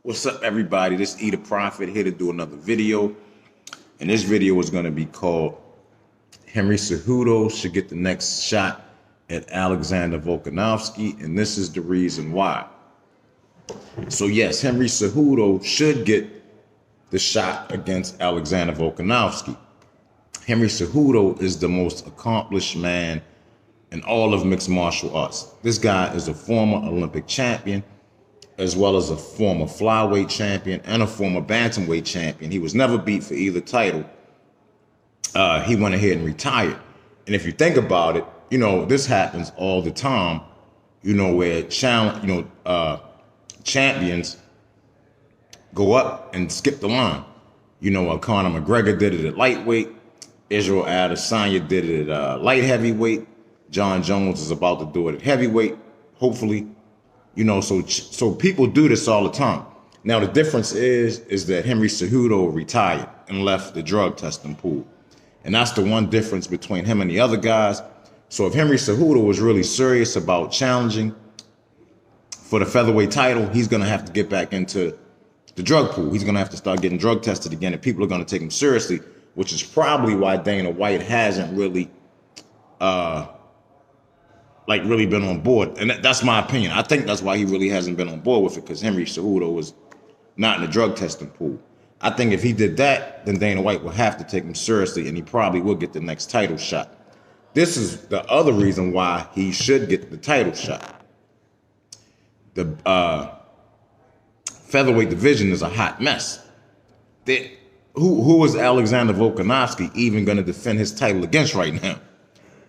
What's up, everybody? This Eat a Profit here to do another video. And this video is going to be called Henry Cejudo should get the next shot at Alexander Volkanovski. And this is the reason why. So yes, Henry Cejudo should get the shot against Alexander Volkanovski. Henry Cejudo is the most accomplished man in all of mixed martial arts. This guy is a former Olympic champion, as well as a former flyweight champion and a former bantamweight champion. He was never beat for either title. He went ahead and retired. And if you think about it, this happens all the time, where champions go up and skip the line. Conor McGregor did it at lightweight. Israel Adesanya did it at light heavyweight. John Jones is about to do it at heavyweight, hopefully. So people do this all the time. Now, the difference is that Henry Cejudo retired and left the drug testing pool. And that's the one difference between him and the other guys. So if Henry Cejudo was really serious about challenging for the featherweight title, he's going to have to get back into the drug pool. He's going to have to start getting drug tested again, and people are going to take him seriously, which is probably why Dana White hasn't really really been on board. And that's my opinion. I think that's why he really hasn't been on board with it, because Henry Cejudo was not in the drug testing pool. I think if he did that, then Dana White would have to take him seriously, and he probably will get the next title shot. This is the other reason why he should get the title shot. The featherweight division is a hot mess. Who is Alexander Volkanovski even going to defend his title against right now?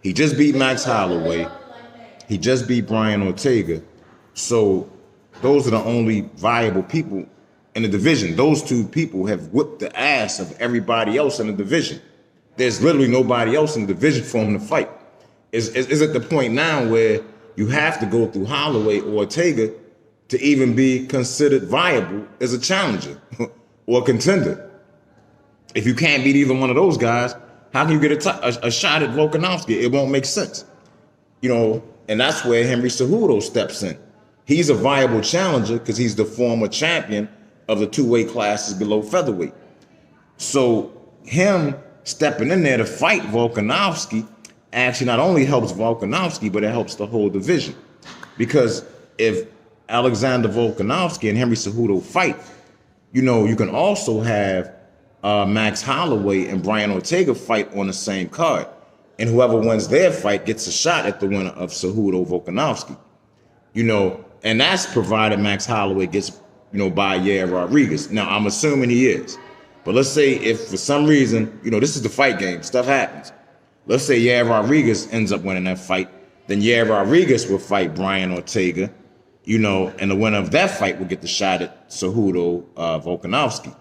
He just beat Max Holloway. He just beat Brian Ortega. So those are the only viable people in the division. Those two people have whipped the ass of everybody else in the division. There's literally nobody else in the division for him to fight. Is at the point now where you have to go through Holloway or Ortega to even be considered viable as a challenger or a contender. If you can't beat either one of those guys, how can you get a shot at Volkanovski? It won't make sense. And that's where Henry Cejudo steps in. He's a viable challenger because he's the former champion of the two weight classes below featherweight. So him stepping in there to fight Volkanovski actually not only helps Volkanovski, but it helps the whole division. Because if Alexander Volkanovski and Henry Cejudo fight, you can also have Max Holloway and Brian Ortega fight on the same card. And whoever wins their fight gets a shot at the winner of Cejudo Volkanovski. And that's provided Max Holloway gets, by Yair Rodriguez. Now, I'm assuming he is. But let's say if for some reason, this is the fight game, stuff happens. Let's say Yair Rodriguez ends up winning that fight. Then Yair Rodriguez will fight Brian Ortega, and the winner of that fight will get the shot at Cejudo Volkanovski.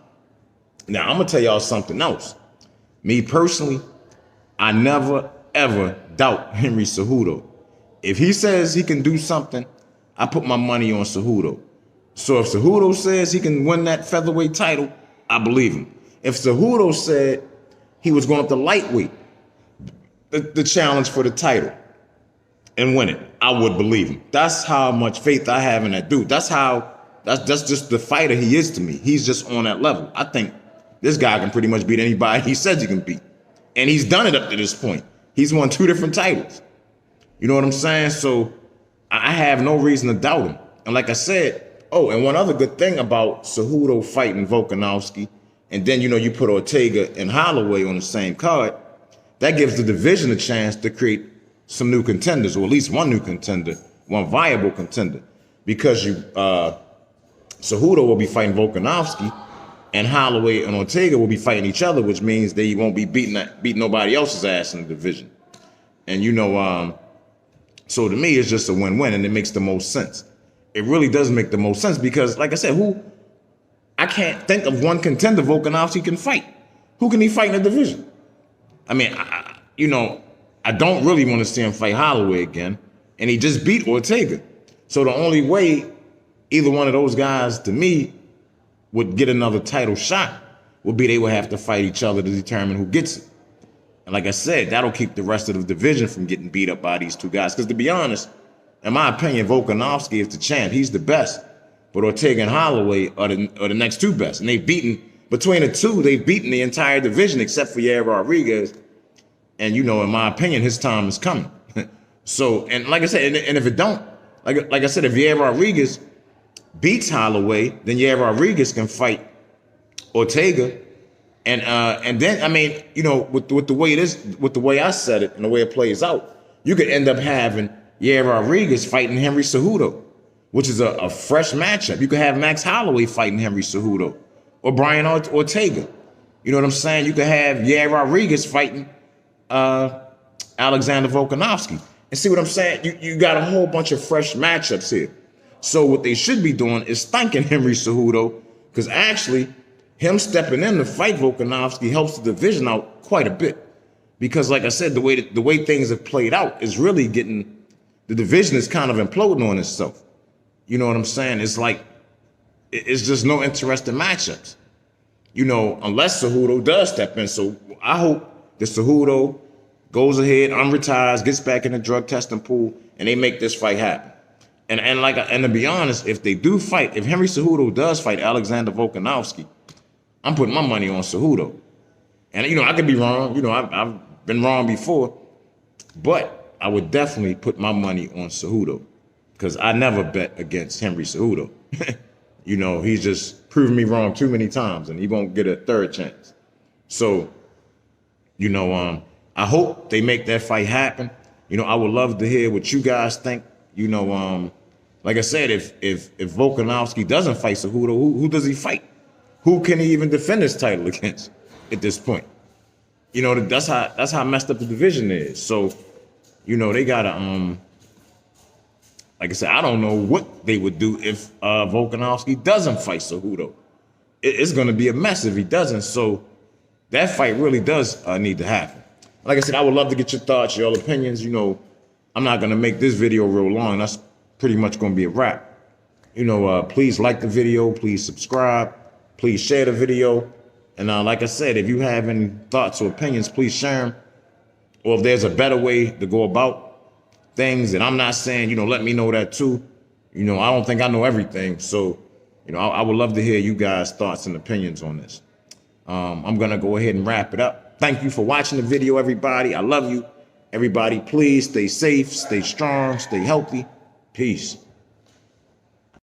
Now, I'm going to tell y'all something else. Me personally, I never, ever doubt Henry Cejudo. If he says he can do something, I put my money on Cejudo. So if Cejudo says he can win that featherweight title, I believe him. If Cejudo said he was going up to lightweight, the challenge for the title, and win it, I would believe him. That's how much faith I have in that dude. That's just the fighter he is to me. He's just on that level. I think this guy can pretty much beat anybody he says he can beat. And he's done it up to this point. He's won 2 different titles. You know what I'm saying? So I have no reason to doubt him. And like I said, and one other good thing about Cejudo fighting Volkanovski, and then, you put Ortega and Holloway on the same card, that gives the division a chance to create some new contenders, or at least one new contender, one viable contender. Because Cejudo will be fighting Volkanovski, and Holloway and Ortega will be fighting each other, which means they won't be beating nobody else's ass in the division. And so to me, it's just a win-win, and it makes the most sense. It really does make the most sense because, like I said, I can't think of one contender Volkanovski can fight. Who can he fight in the division? I mean, I don't really want to see him fight Holloway again, and he just beat Ortega. So the only way either one of those guys, to me, would get another title shot would be they would have to fight each other to determine who gets it. And like I said, that'll keep the rest of the division from getting beat up by these two guys. Because to be honest, in my opinion, Volkanovski is the champ. He's the best. but Ortega and Holloway are the next two best. And they've beaten, between the two, they've beaten the entire division except for Yair Rodriguez. And, you know, in my opinion, his time is coming. So, and like I said, and if it don't, like I said, if Yair Rodriguez beats Holloway, then Yair Rodriguez can fight Ortega. And then, I mean, you know, with the way it is, with the way I said it and the way it plays out, you could end up having Yair Rodriguez fighting Henry Cejudo, which is a fresh matchup. You could have Max Holloway fighting Henry Cejudo or Brian Ortega. You know what I'm saying? You could have Yair Rodriguez fighting Alexander Volkanovski. And see what I'm saying? You got a whole bunch of fresh matchups here. So what they should be doing is thanking Henry Cejudo, because actually him stepping in to fight Volkanovski helps the division out quite a bit. Because like I said, the way things have played out is really getting, the division is kind of imploding on itself. You know what I'm saying? It's like, it's just no interesting matchups, you know, unless Cejudo does step in. So I hope that Cejudo goes ahead, unretires, gets back in the drug testing pool, and they make this fight happen. And to be honest, if they do fight, if Henry Cejudo does fight Alexander Volkanovski, I'm putting my money on Cejudo. And, you know, I could be wrong. You know, I've been wrong before. But I would definitely put my money on Cejudo, because I never bet against Henry Cejudo. You know, he's just proven me wrong too many times, and he won't get a third chance. So, you know, I hope they make that fight happen. You know, I would love to hear what you guys think. You know, like I said, if Volkanovski doesn't fight Cejudo, who does he fight? Who can he even defend his title against at this point? You know, that's how messed up the division is. So, you know, they gotta like I said, I don't know what they would do if Volkanovski doesn't fight Cejudo. It's gonna be a mess if he doesn't. So that fight really does need to happen. Like I said, I would love to get your thoughts, your opinions. You know, I'm not gonna make this video real long. That's pretty much gonna be a wrap. You know, please like the video, please subscribe, please share the video. And like I said, if you have any thoughts or opinions, please share them. Or if there's a better way to go about things that I'm not saying, you know, let me know that too. You know, I don't think I know everything. So, you know, I would love to hear you guys' thoughts and opinions on this. I'm going to go ahead and wrap it up. Thank you for watching the video, everybody. I love you. Everybody, please stay safe, stay strong, stay healthy. Peace.